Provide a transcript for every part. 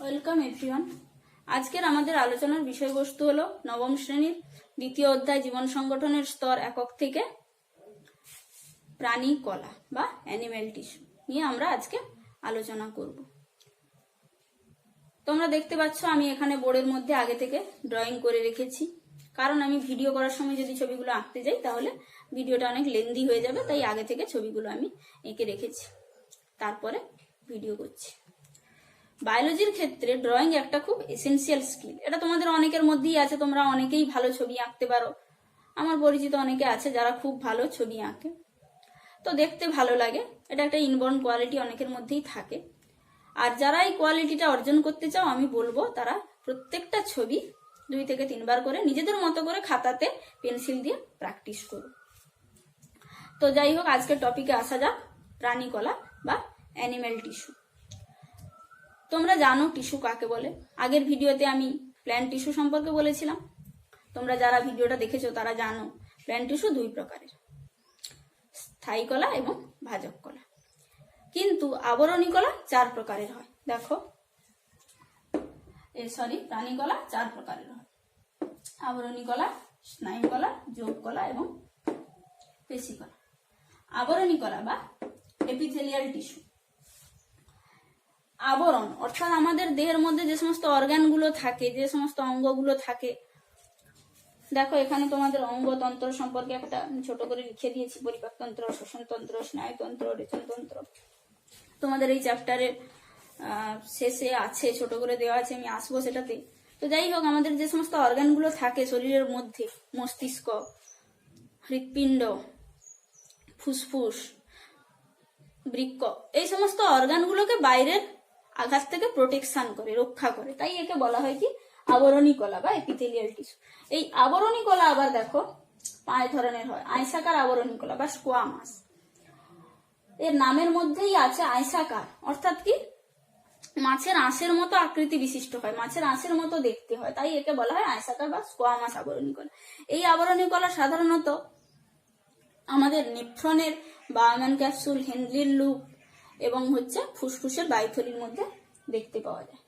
Welcome everyone. আজকের আমাদের আলোচনার বিষয়বস্তু হলো নবম শ্রেণীর দ্বিতীয় অধ্যায় জীবন সংগঠনের স্তর একক থেকে প্রাণী কলা বা অ্যানিমেল টিস্যু নিয়ে আমরা আজকে আলোচনা করব। তোমরা দেখতে পাচ্ছ আমি এখানে বোর্ডের মধ্যে আগে থেকে ড্রয়িং করে রেখেছি, কারণ আমি ভিডিও করার সময় যদি ছবিগুলো আঁকতে যাই তাহলে ভিডিওটা অনেক লেন্দি হয়ে যাবে, তাই আগে থেকে ছবিগুলো আমি এঁকে রেখেছি, তারপরে ভিডিও করছি। বায়োলজির ক্ষেত্রে ড্রয়িং একটা খুব এসেনশিয়াল স্কিল। এটা তোমাদের অনেকের মধ্যেই আছে, তোমরা অনেকেই ভালো ছবি আঁকতে পারো। আমার পরিচিত অনেকে আছে যারা খুব ভালো ছবি আঁকে, তো দেখতে ভালো লাগে। এটা একটা ইনবর্ন কোয়ালিটি অনেকের মধ্যেই থাকে। আর যারা এই কোয়ালিটিটা অর্জন করতে চাও, আমি বলবো তারা প্রত্যেকটা ছবি 2 থেকে 3 বার করে নিজেদের মতো করে খাতাতে পেন্সিল দিয়ে প্র্যাকটিস করো। তো যাই হোক, আজকের টপিকে আসা যাক, প্রাণী কলা বা অ্যানিমেল টিস্যু। তোমরা জানো টিস্যু কাকে বলে। আগের ভিডিওতে আমি প্ল্যান্ট টিস্যু সম্পর্কে বলেছিলাম। তোমরা যারা ভিডিওটা দেখেছো তারা জানো প্ল্যান্ট টিস্যু 2 প্রকারের, স্থায়ী কলা এবং ভাজক কলা। কিন্তু আবরণী কলা 4 প্রকারের হয়। দেখো, প্রাণী কলা 4 প্রকারের হয়: আবরণী কলা, স্নায়ু কলা, যোগ কলা এবং পেশি কলা। আবরণী কলা বা এপিথেলিয়াল টিস্যু। আবরণ অর্থাৎ আমাদের দেহের মধ্যে যে সমস্ত অর্গানগুলো থাকে, যে সমস্ত অঙ্গগুলো থাকে। দেখো, এখানে তোমাদের অঙ্গতন্ত্র সম্পর্কে একটা ছোট করে লিখে দিয়েছি: পরিপাকতন্ত্র, শ্বসনতন্ত্র, স্নায়ুতন্ত্র, রেচনতন্ত্র। তোমাদের এই চ্যাপ্টারের শেষে আছে, ছোট করে দেওয়া আছে, আমি আসবো সেটাতে। তো যাই হোক, আমাদের যে সমস্ত অর্গানগুলো থাকে শরীরের মধ্যে, মস্তিষ্ক, হৃৎপিণ্ড, ফুসফুস, বৃক্ক, এই সমস্ত অর্গানগুলোকে বাইরের আঘাত থেকে প্রোটেকশন করে, রক্ষা করে। তাই একে বলা হয় কি আবরণী কলা বা এপিথেলিয়াল টিস্যু। এই আবরণী কলা আবার দেখো 5 ধরনের হয়: আয়সাকার আবরণী কলা বা স্কোয়ামাস। এর নামের মধ্যেই আছে আয়সাকার, অর্থাৎ কি মাছের আঁশের মতো আকৃতি বিশিষ্ট হয়, মাছের আঁশের মতো দেখতে হয়, তাই একে বলা হয় আয়সাকার বা স্কোয়ামাস আবরণী কলা। এই আবরণী কলা সাধারণত আমাদের নেফ্রনের বায়োম্যান ক্যাপসুল, হেনলির লুপ এবং ফুসফুসের বায়ুথলির মধ্যে দেখতে পাওয়া যায়।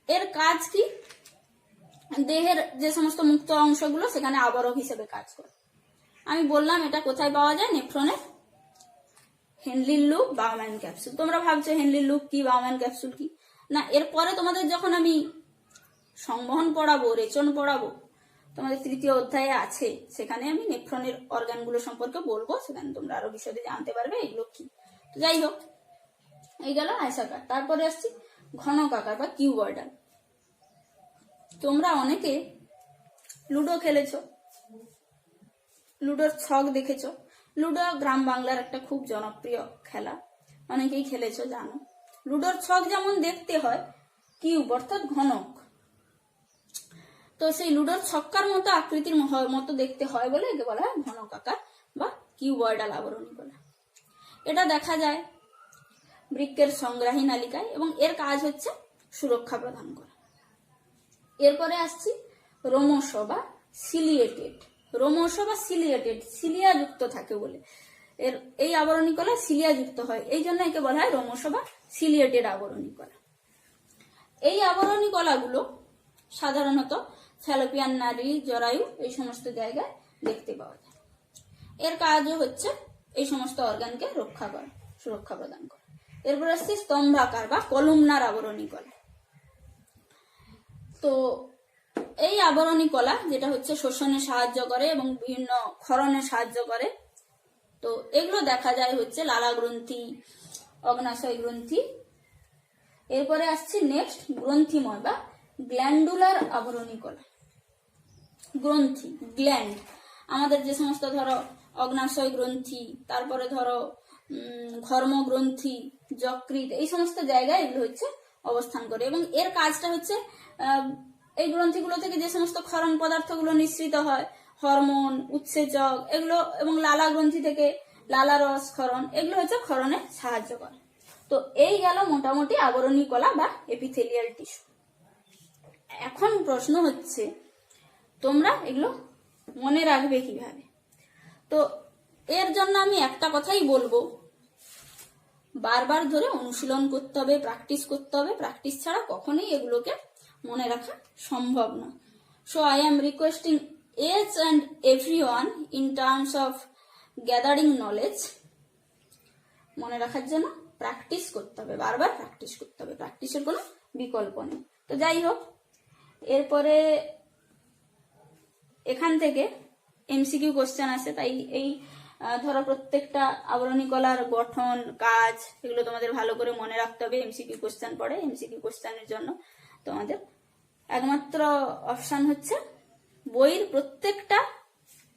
এর কাজ কি? দেহের যে সমস্ত মুক্ত অংশগুলো সেখানে আবরক হিসেবে কাজ করে। আমি বললাম এটা কোথায় পাওয়া যায়? নেফ্রনের হেনলির লুপ, বায়োম্যান ক্যাপসুল। তোমরা ভাবছো হেনলির লুপ কি, বায়োম্যান ক্যাপসুল কি? না, এরপরে তোমাদের যখন আমি সংবহন পড়াবো, রেচন পড়াবো, তোমাদের 3য় অধ্যায়ে আছে, সেখানে আমি নেফ্রনের অর্গানগুলো সম্পর্কে বলবো, সেখানে তোমরা আরো বিশদে জানতে পারবে এগুলো কি। তো যাই হোক, এই গেল আয়সাকার। তারপরে আসছি ঘনকাকার বা কিউবয়েডাল। তোমরা অনেকে লুডো খেলেছো, লুডোর ছক দেখেছো। লুডো গ্রাম বাংলার একটা খুব জনপ্রিয় খেলা, অনেকেই খেলেছো, জানো। লুডোর ছক যেমন দেখতে হয়, কিউব অর্থাৎ ঘনক, তো সেই লুডোর ছক্কার মতো আকৃতির মতো দেখতে হয় বলে একে বলা হয় ঘনকাকার বা কিউবয়েডাল আবরণী কলা। এটা দেখা যায় বৃক্কের সংগ্রাহী নালিকায় এবং এর কাজ হচ্ছে সুরক্ষা প্রদান করা। এরপরে আসছি রোমশ বা সিলিয়েটেড। রোমশ বা সিলিয়েটেড, সিলিয়া যুক্ত থাকে বলে এই আবরণী কলা সিলিয়া যুক্ত হয়, এই জন্য একে বলা হয় রোমশ বা সিলিয়েটেড আবরণী কলা। এই আবরণী কলাগুলো সাধারণত ফ্যালোপিয়ান নালী, জরায়ু, এই সমস্ত জায়গায় দেখতে পাওয়া যায়। এর কাজও হচ্ছে এই সমস্ত অর্গানকে রক্ষা করা, সুরক্ষা প্রদান করা। এরপর আসছে স্তম্ভাকার বা কলুমনার আবরণী কলা। তো এই আবরণী কলা যেটা শোষণে সাহায্য করে এবং বিভিন্ন ক্ষরণে সাহায্য করে। তো এগুলো দেখা যায় লালা গ্রন্থি, অগ্নাশয় গ্রন্থি। এরপরে আসছে নেক্সট গ্রন্থিময় বা গ্ল্যান্ডুলার আবরণী কলা। গ্রন্থি, গ্ল্যান্ড, আমাদের যে সমস্ত ধরো অগ্নাশয় গ্রন্থি, তারপরে ধরো ঘর্ম গ্রন্থি, যকৃৎ, এই সমস্ত জায়গায় এগুলো অবস্থান করে এবং এর কাজটা এই গ্রন্থিগুলো থেকে যে সমস্ত ক্ষরণ পদার্থগুলো নিঃসৃত হয়, হরমোন, উৎসেচক, এগুলো, এবং লালা গ্রন্থি থেকে লালারস ক্ষরণ, এগুলো ক্ষরণে সাহায্য করে। তো এই গেল মোটামুটি আবরণী কলা বা এপিথেলিয়াল টিস্যু। এখন প্রশ্ন হচ্ছে তোমরা এগুলো মনে রাখবে কিভাবে? তো এর জন্য আমি একটা কথাই বলবো, বারবার ধরে অনুশীলন করতে হবে, প্র্যাকটিস করতে হবে। প্র্যাকটিস ছাড়া কখনোই এগুলোকে মনে রাখা সম্ভব না। So I am requesting each and everyone in terms of gathering knowledge, মনে রাখার জন্য প্র্যাকটিস করতে হবে, বারবার প্র্যাকটিস করতে হবে, প্র্যাকটিসের কোনো বিকল্প নেই। তো যাই হোক, এরপরে এখান থেকে এমসিকিউ কোশ্চেন আছে। তাই এই ধরো প্রত্যেকটা আবরণী কলার গঠন, কাজ, এগুলো তোমাদের ভালো করে মনে রাখতে হবে। এমসিকিউ কোশ্চেন পড়ে, এমসিকিউ কোশ্চেনের জন্য তোমাদের একমাত্র অপশন হচ্ছে বইয়ের প্রত্যেকটা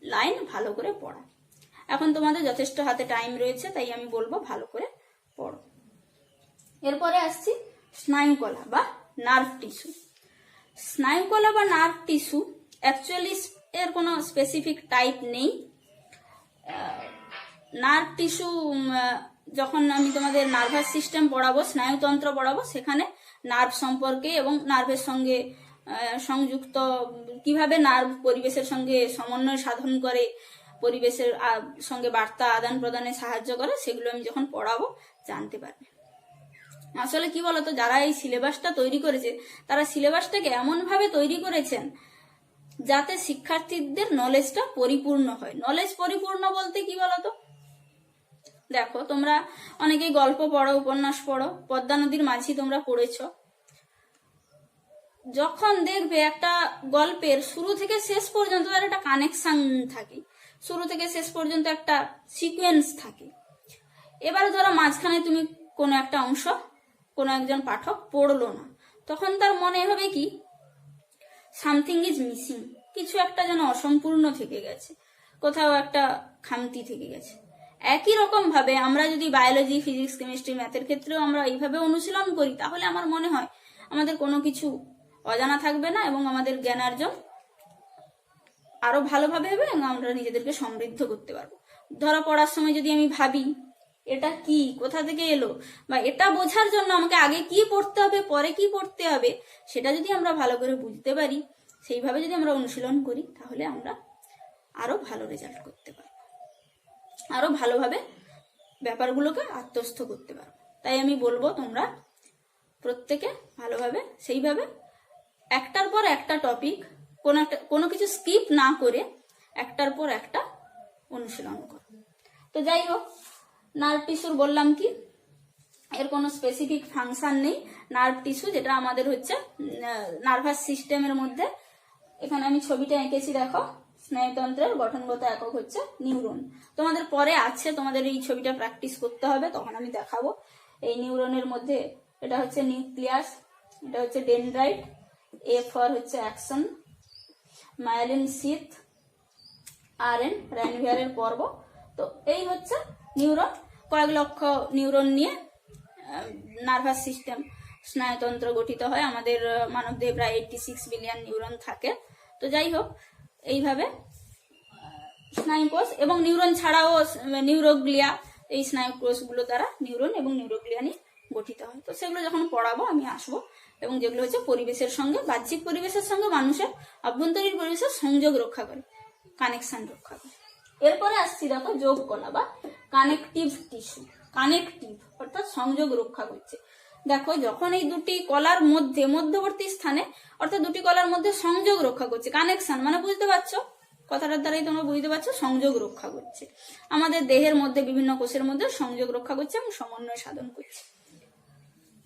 লাইন ভালো করে পড়া। এখন তোমাদের যথেষ্ট হাতে টাইম রয়েছে, তাই আমি বলবো ভালো করে পড়ো। এরপরে আসছি স্নায়ুকলা বা নার্ভ টিস্যু। স্নায়ুকলা বা নার্ভ টিস্যু অ্যাকচুয়ালি এর কোনো স্পেসিফিক টাইপ নেই। নার্ভ টিস্যু যখন আমি তোমাদের নার্ভাস সিস্টেম পড়াবো, স্নায়ুতন্ত্র পড়াবো, সেখানে নার্ভ সম্পর্কে এবং নার্ভের সঙ্গে সংযুক্ত কিভাবে নার্ভ পরিবেশের সঙ্গে সমন্বয় সাধন করে, পরিবেশের সঙ্গে বার্তা আদান প্রদানে সাহায্য করে, সেগুলো আমি যখন পড়াবো জানতে পারবে। আসলে কি বলতো, যারা এই সিলেবাসটা তৈরি করেছে তারা সিলেবাসটাকে এমন ভাবে তৈরি করেছেন যাতে শিক্ষার্থীদের নলেজটা পরিপূর্ণ হয়। নলেজ পরিপূর্ণ বলতে কি বলতো, দেখো তোমরা অনেকেই গল্প পড়ো, উপন্যাস পড়ো, পদ্মা নদীর মাঝি তোমরা পড়েছো। যখন দেখবে একটা গল্পের শুরু থেকে শেষ পর্যন্ত তার একটা কানেকশন থাকে, শুরু থেকে শেষ পর্যন্ত একটা সিকোয়েন্স থাকে। এবারে ধরো মাঝখানে তুমি কোনো একটা অংশ কোনো একজন পাঠক পড়লো না, তখন তার মনে হবে কি সামথিং ইজ মিসিং, কিছু একটা যেন অসম্পূর্ণ থেকে গেছে, কোথাও একটা খামতি থেকে গেছে। একই রকম ভাবে আমরা যদি বায়োলজি, ফিজিক্স, কেমিস্ট্রি, ম্যাথের ক্ষেত্রেও আমরা এইভাবে অনুশীলন করি, তাহলে আমার মনে হয় আমাদের কোনো কিছু অজানা থাকবে না এবং আমাদের জ্ঞানার্জন আরো ভালোভাবে হবে এবং আমরা নিজেদেরকে সমৃদ্ধ করতে পারবো। ধরো পড়ার সময় যদি আমি ভাবি এটা কি, কোথা থেকে এলো, বা এটা বোঝার জন্য আমাকে আগে কি পড়তে হবে, পরে কি পড়তে হবে, সেটা যদি আমরা ভালো করে বুঝতে পারি, সেইভাবে যদি আমরা অনুশীলন করি, তাহলে আমরা আরো ভালো রেজাল্ট করতে পারবো, আরো ভালোভাবে ব্যাপারগুলোকে আত্মস্থ করতে পারবো। তাই আমি বলবো তোমরা প্রত্যেকে ভালোভাবে সেইভাবে একটার পর একটা টপিক, কোনো কিছু স্কিপ না করে একটার পর একটা অনুশীলন করো। তো যাই হোক, নার্ভ টিস্যুর বললাম কি এর কোনো স্পেসিফিক ফাংশন নেই। নার্ভ টিস্যু যেটা আমাদের হচ্ছে নার্ভাস সিস্টেমের মধ্যে, এখানে আমি ছবিটা এঁকেছি দেখো, স্নায়ুতন্ত্রের গঠনগত একক হচ্ছে নিউরন। তোমাদের পরে আছে, তোমাদের এই ছবিটা প্র্যাকটিস করতে হবে, তখন আমি দেখাবো। এই নিউরনের মধ্যে এটা হচ্ছে নিউক্লিয়াস, এটা হচ্ছে ডেনড্রাইট, এ ফর হচ্ছে অ্যাকশন, মায়োলিন শীথ, আর এন রাইনভিয়ারের পর্ব। তো এই হচ্ছে নিউরন, কয়েক লক্ষ নিউরন নিয়ে নার্ভাস সিস্টেম, স্নায়ুতন্ত্র গঠিত হয়। আমাদের মানবদেহে প্রায় 86 বিলিয়ন নিউরন থাকে। তো যাই হোক, এইভাবে স্নায়ুকোষ এবং নিউরন ছাড়াও নিউরোগ্লিয়া, এই স্নায়ুকোষগুলো দ্বারা নিউরন এবং নিউরোগ্লিয়া নিয়ে গঠিত হয়। তো সেগুলো যখন পড়াবো আমি আসবো, এবং যেগুলো হচ্ছে পরিবেশের সঙ্গে, বাহ্যিক পরিবেশের সঙ্গে মানুষের অভ্যন্তরীণ পরিবেশের সংযোগ রক্ষা করে, কানেকশন রক্ষা করে। এরপরে আসছি দেখো যোগ কলা বা কানেকটিভ টিস্যু। কানেকটিভ অর্থাৎ সংযোগ রক্ষা করছে। দেখো যখন এই দুটি কলার মধ্যে, মধ্যবর্তী স্থানে অর্থাৎ দুটি কলার মধ্যে সংযোগ রক্ষা করছে, কানেকশন মানে বুঝতে পারছো, কথাটার দ্বারাই তোমরা বুঝতে পারছো, সংযোগ রক্ষা করছে। আমাদের দেহের মধ্যে বিভিন্ন কোষের মধ্যে সংযোগ রক্ষা করছে এবং সমন্বয় সাধন করছে।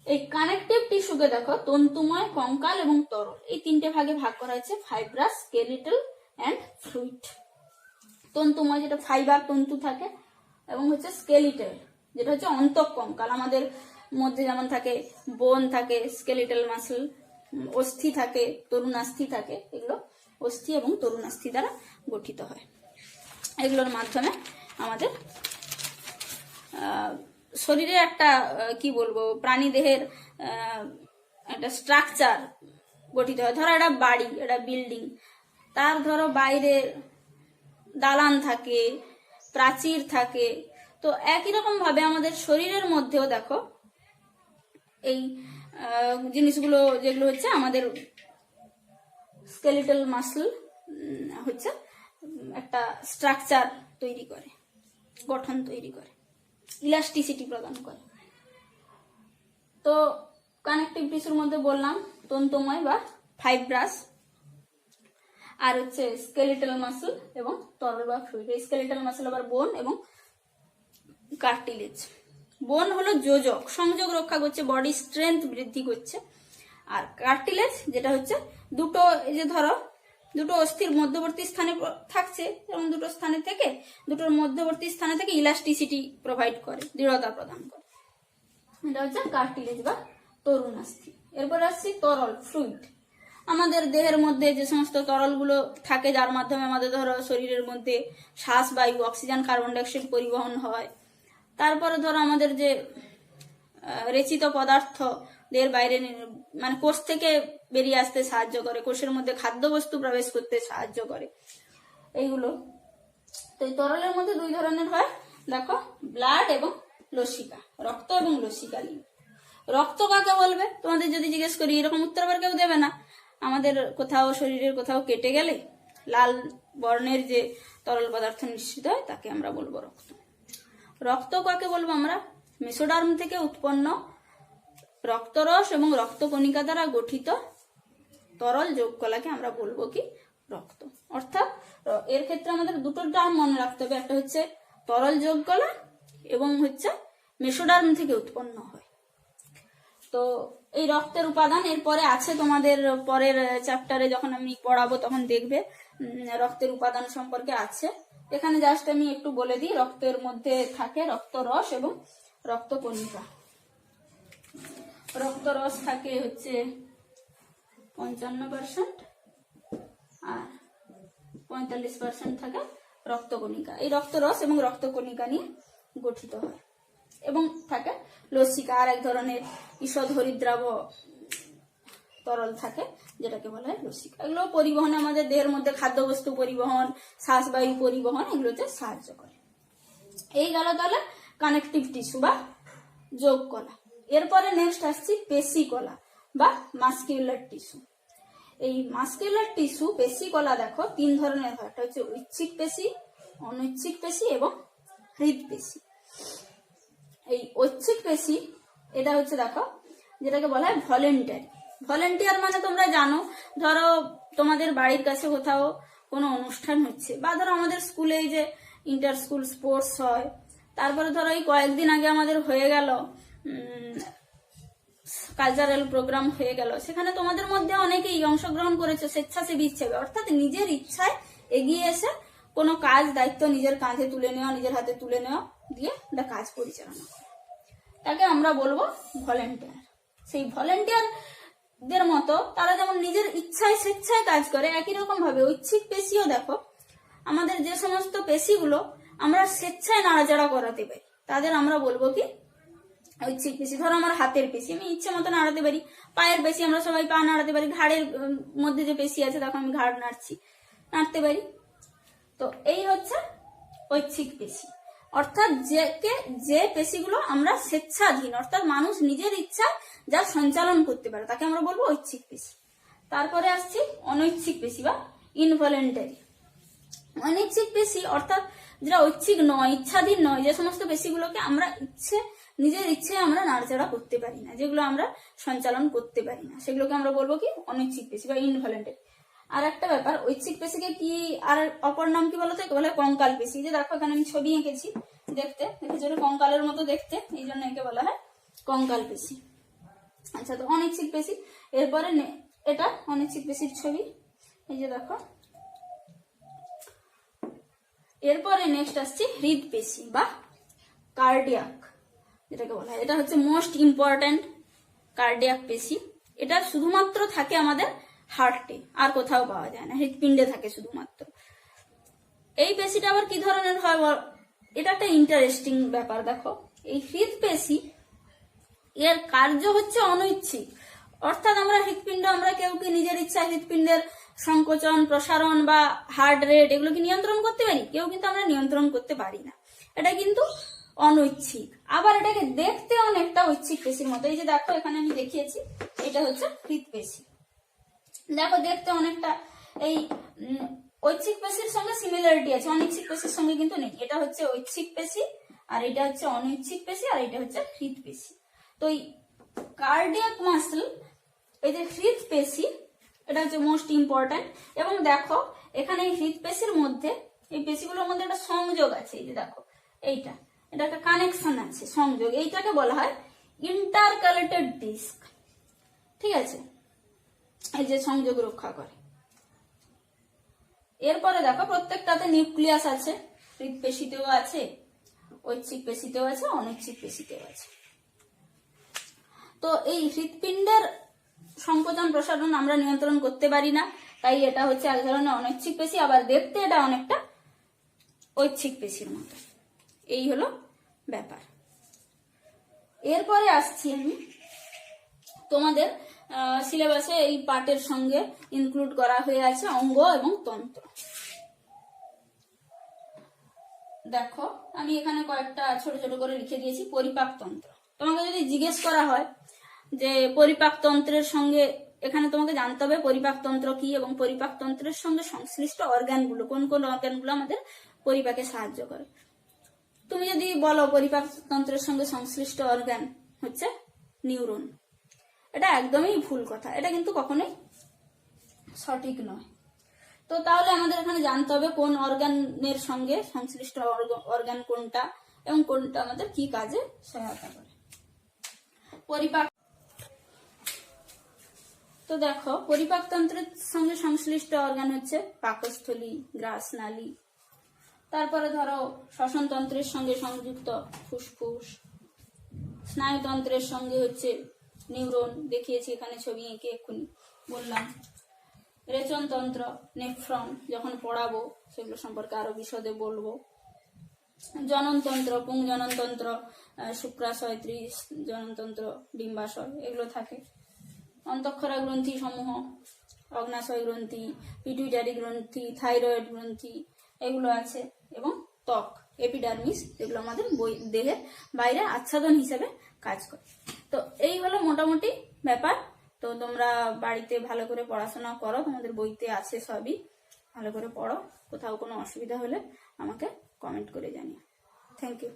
এই কানেকটিভ টিস্যুকে দেখো তন্তুময়, কঙ্কাল এবং তরল, এই তিনটে ভাগে ভাগ করা হয়েছে, ফাইব্রাস, স্কেলিটাল এন্ড ফ্লুইড। তন্তুময় যেটা ফাইবার তন্তু থাকে, এবং হচ্ছে স্কেলিটাল যেটা হচ্ছে অন্তঃকঙ্কাল। আমাদের মধ্যে যেমন থাকে বোন থাকে, স্কেলিটাল মাসল, অস্থি থাকে, তরুণাস্থি থাকে, এগুলো অস্থি এবং তরুণাস্থি দ্বারা গঠিত হয়। এগুলোর মাধ্যমে আমাদের শরীরের একটা কি বলবো, প্রাণী দেহের একটা স্ট্রাকচার গঠিত হয়। ধরো একটা বাড়ি, একটা বিল্ডিং, তার ধরো বাইরে দালান থাকে, প্রাচীর থাকে। তো একই রকম ভাবে আমাদের শরীরের মধ্যেও দেখো এই জিনিসগুলো, যেগুলো হচ্ছে আমাদের স্কেলিটাল মাসল হচ্ছে একটা স্ট্রাকচার তৈরি করে, গঠন তৈরি করে, ইলাস্টিসিটি প্রদান করে। তো কানেকটিভ টিস্যুর মধ্যে বললাম তন্তুময় বা ফাইব্রাস, আর হচ্ছে স্কেলিটাল মাসল এবং তরল বা ফ্লুইড। স্কেলিটাল মাসল আবার বোন এবং কার্টিলেজ। বোন হলো যোজক, সংযোগ রক্ষা করছে, বডি স্ট্রেংথ বৃদ্ধি করছে। আর কার্টিলেজ যেটা হচ্ছে দুটো, এই যে ধরো দুটো অস্থির মধ্যবর্তী স্থানে থাকছে, যেমন দুটো স্থানে থেকে দুটোর মধ্যবর্তী স্থানে থেকে ইলাস্টিসিটি প্রোভাইড করে, দৃঢ়তা প্রদান করে, এটা হচ্ছে কার্টিলেজ বা তরুণাস্থি। এরপর আসছি তরল ফ্লুইড। আমাদের দেহের মধ্যে যে সমস্ত তরলগুলো থাকে, যার মাধ্যমে আমাদের ধরো শরীরের মধ্যে শ্বাস বায়ু, অক্সিজেন, কার্বন ডাইঅক্সাইড পরিবহন হয়। তারপরে ধরো আমাদের যে রেচিত পদার্থ দেহের বাইরে মানে কোষ থেকে বেরিয়ে আসতে সাহায্য করে, কোষের মধ্যে খাদ্যবস্তু প্রবেশ করতে সাহায্য করে এইগুলো। তো এই তরলের মধ্যে দুই ধরনের হয়, দেখো ব্লাড এবং লসিকা, রক্ত এবং লসিকা লিঙ্গ। রক্ত কাকে বলবে তোমাদের যদি জিজ্ঞেস করি, এরকম উত্তর আবার কেউ দেবে না। আমাদের কোথাও শরীরের কোথাও কেটে গেলে লাল বর্ণের যে তরল পদার্থ নিঃসৃত হয় তাকে আমরা বলবো রক্ত। রক্ত কাকে বলবো আমরা? মেসোডার্ম থেকে উৎপন্ন রক্তরস এবং রক্তকণিকা দ্বারা গঠিত তরল যৌগকলাকে আমরা বলবো কি রক্ত। অর্থাৎ এর ক্ষেত্রে আমাদের দুটো টার্ম মনে রাখতে হবে, একটা হচ্ছে তরল যৌগকলা এবং হচ্ছে মেসোডার্ম থেকে উৎপন্ন হয়। তো এই রক্তের উপাদান এরপরে আছে তোমাদের পরের চ্যাপ্টারে যখন আমি পড়াবো তখন দেখবে রক্তের উপাদান সম্পর্কে আছে। এখানে জাস্ট আমি একটু বলে দিই, রক্তের মধ্যে থাকে রক্তরস এবং রক্তকণিকা। রক্তরস থাকে হচ্ছে 55% আর 45% থাকে রক্তকণিকা। এই রক্তরস এবং রক্তকণিকা নিয়ে গঠিত হয়। এবং থাকে লসিকা, আর এক ধরনের ঈষৎ হরিদ্রাব তরল থাকে যেটাকে বলা হয় লসিকা। এগুলো পরিবহনে আমাদের দেহের মধ্যে খাদ্যবস্তু পরিবহন, শ্বাস বায়ু পরিবহন এগুলোতে সাহায্য করে। এই গেল তাহলে কানেকটিভ টিস্যু বা যৌগকলা। এরপরে নেক্সট আসছি পেশিকলা বা মাস্কিউলার টিস্যু। এই মাস্কিউলার টিস্যু পেশিকলা দেখো তিন ধরনের হয়, একটা হচ্ছে ঐচ্ছিক পেশি, অনৈচ্ছিক পেশি এবং হৃদপেশি। এই ঐচ্ছিক পেশি এটা হচ্ছে দেখো যেটাকে বলা হয় ভলেন্টারি। ভলেন্টিয়ার মানে তোমরা জানো, ধরো তোমাদের বাড়ির কাছে কোথাও কোনো অনুষ্ঠান হচ্ছে, বা ধরো আমাদের স্কুলে এই যে ইন্টার স্কুল স্পোর্টস হয়, তারপরে ধরো এই কয়েকদিন আগে আমাদের হয়ে গেল কালচারাল প্রোগ্রাম হয়ে গেল, সেখানে তোমাদের মধ্যে অনেকেই অংশগ্রহণ করেছে স্বেচ্ছাসেবী হিসেবে, অর্থাৎ নিজের ইচ্ছায় এগিয়ে এসে কোনো কাজ দায়িত্ব নিজের কাঁধে তুলে নেওয়া, নিজের হাতে তুলে নেওয়া, দিয়ে একটা কাজ পরিচালনা করা, তাকে আমরা বলবো ভলেন্টিয়ার। সেই ভলেন্টিয়ারদের মতো তারা যেমন নিজের ইচ্ছায় স্বেচ্ছায় কাজ করে, একই রকম ভাবে ঐচ্ছিক পেশিও দেখো আমাদের যে সমস্ত পেশিগুলো আমরা স্বেচ্ছায় নাড়াচাড়া করাতে পারি তাদের আমরা বলবো কি ঐচ্ছিক পেশি। ধরো আমার হাতের পেশি আমি ইচ্ছে মতো নাড়াতে পারি, পায়ের পেশি আমরা সবাই পা নাড়াতে পারি, ঘাড়ের মধ্যে যে পেশি আছে দেখো আমি ঘাড় নাড়তে পারি। তো এই হচ্ছে ঐচ্ছিক পেশি, অর্থাৎ যে পেশিগুলো আমরা স্বেচ্ছাধীন, অর্থাৎ মানুষ নিজের ইচ্ছা যা সঞ্চালন করতে পারে তাকে আমরা বলবো ঐচ্ছিক পেশি। তারপরে আসছি অনৈচ্ছিক পেশি বা ইনভলেন্টারি। অনৈচ্ছিক পেশি অর্থাৎ যেটা ঐচ্ছিক নয়, ইচ্ছাধীন নয়, যে সমস্ত পেশিগুলোকে আমরা নিজের ইচ্ছে আমরা নাড়াচাড়া করতে পারি না, যেগুলো আমরা সঞ্চালন করতে পারি না, সেগুলোকে আমরা বলবো কি অনৈচ্ছিক পেশি বা ইনভলেন্টারি। আর একটা ব্যাপার, ঐচ্ছিক পেশিকে কি আর অপর নাম কি বলতো, বলে কঙ্কাল পেশি। যে দেখো এখানে আমি ছবি এঁকেছি, দেখেছো কঙ্কালের মতো দেখতে, এই জন্য একে বলা হয় কঙ্কাল পেশি। আচ্ছা, তো অনৈচ্ছিক পেশি। এরপরে এটা অনৈচ্ছিক পেশির ছবি, এই যে দেখো। এরপরে নেক্সট আসছে হৃদপেশি বা কার্ডিয়াক যেটাকে বলা হয়। এটা হচ্ছে মোস্ট ইম্পর্টেন্ট কার্ডিয়াক পেশি। এটা শুধুমাত্র থাকে আমাদের হার্টে, আর কোথাও পাওয়া যায় না, হৃৎপিণ্ডে থাকে শুধুমাত্র। এই পেশিটা আবার কি ধরনের হয়, এটা একটা ইন্টারেস্টিং ব্যাপার। দেখো এই হৃদপেশি এর কার্য হচ্ছে অনৈচ্ছিক, অর্থাৎ আমরা হৃৎপিণ্ড আমরা কেউ কি নিজের ইচ্ছায় হৃৎপিণ্ডের সংকোচন প্রসারণ বা হার্ট রেট এগুলো কি নিয়ন্ত্রণ করতে পারি? কেউ কিন্তু আমরা নিয়ন্ত্রণ করতে পারি না, এটা কিন্তু অনৈচ্ছিক। আবার এটাকে দেখতে অনেকটা ঐচ্ছিক পেশির মতো। এই যে দেখো এখানে আমি দেখিয়েছি, এটা হচ্ছে হৃদপেশি। দেখো দেখতে অনেকটা এই ঐচ্ছিক পেশির সঙ্গে সিমিলারিটি আছে, অনৈচ্ছিক পেশির সঙ্গে কিন্তু নেই। এটা হচ্ছে ঐচ্ছিক পেশি, আর এটা হচ্ছে অনৈচ্ছিক পেশি, আর এটা হচ্ছে হৃদপেশি। তো কার্ডিয়াক মাসল, এই যে হৃদপেশি, এটা হচ্ছে মোস্ট ইম্পর্টেন্ট। এবং দেখো এখানে এই হৃদপেশির মধ্যে, এই পেশিগুলোর মধ্যে একটা সংযোগ আছে, এই যে দেখো এইটা, এটা একটা কানেকশন আছে, সংযোগ, এইটাকে বলা হয় ইন্টারকালেটেড ডিস্ক। ঠিক আছে, এই যে সংযোগ রক্ষা করে। এরপরে দেখো প্রত্যেকটাতে নিউক্লিয়াস আছে, হৃদপেশিতেও আছে, ঐচ্ছিক পেশিতেও আছে, অনৈচ্ছিক পেশিতেও আছে। তো এই হৃৎপিণ্ডের সংকোচন প্রসারণ আমরা নিয়ন্ত্রণ করতে পারি না, তাই এটা হচ্ছে এক ধরনের অনৈচ্ছিক পেশি, আবার দেখতে এটা অনেকটা ঐচ্ছিক পেশির মতো। এই হলো ব্যাপার। এরপরে আসছি আমি তোমাদের সিলেবাসে এই পার্টের সঙ্গে ইনক্লুড করা হয়ে আছে অঙ্গ এবং তন্ত্র। দেখো আমি এখানে কয়েকটা ছোট ছোট করে লিখে দিয়েছি। পরিপাক তন্ত্র, তোমাকে যদি জিজ্ঞেস করা হয় যে পরিপাক তন্ত্রের সঙ্গে, এখানে তোমাকে জানতে হবে পরিপাক তন্ত্র কি এবং পরিপাক তন্ত্রের সঙ্গে সংশ্লিষ্ট অর্গানগুলো, কোন কোন অর্গানগুলো আমাদের পরিপাকে সাহায্য করে। তুমি যদি বলো পরিপাক তন্ত্রের সঙ্গে সংশ্লিষ্ট অর্গান হচ্ছে নিউরন, এটা একদমই ভুল কথা, এটা কিন্তু কখনোই সঠিক নয়। তো তাহলে আমাদের এখানে জানতে হবে কোন অর্গানের সঙ্গে সংশ্লিষ্ট অর্গান কোনটা এবং কোনটা আমাদের কি কাজে সহায়তা করে। পরিপাক, তো দেখো পরিপাকতন্ত্রের সঙ্গে সংশ্লিষ্ট অর্গান হচ্ছে পাকস্থলী, গ্রাসনালী, তারপরে ধরো শ্বসনতন্ত্রের সঙ্গে সংযুক্ত ফুসফুস, স্নায়ুতন্ত্রের সঙ্গে হচ্ছে নিউরন, দেখিয়েছি এখানে ছবি এঁকে এক্ষুনি বললাম। রেচনতন্ত্র, নেফ্রন, যখন পড়াবো সেগুলো সম্পর্কে আরো বিশদে বলবো। জননতন্ত্র, পুংজননতন্ত্র, শুক্রাশয়, জননতন্ত্র, ডিম্বাশয়, এগুলো থাকে। অন্তঃক্ষরা গ্রন্থি সমূহ, অগ্নাশয় গ্রন্থি, পিটুইটারি গ্রন্থি, থাইরয়েড গ্রন্থি, এগুলো আছে। এবং ত্বক, এপিডার্মিস, যেগুলো আমাদের দেহের বাইরে আচ্ছাদন হিসেবে কাজ করে। তো এই হলো মোটামুটি ব্যাপার। তো তোমরা বাড়িতে ভালো করে পড়াশোনা করো, তোমাদের বইতে আছে সবই, ভালো করে পড়ো। কোথাও কোনো অসুবিধা হলে আমাকে কমেন্ট করে জানিও। Thank you.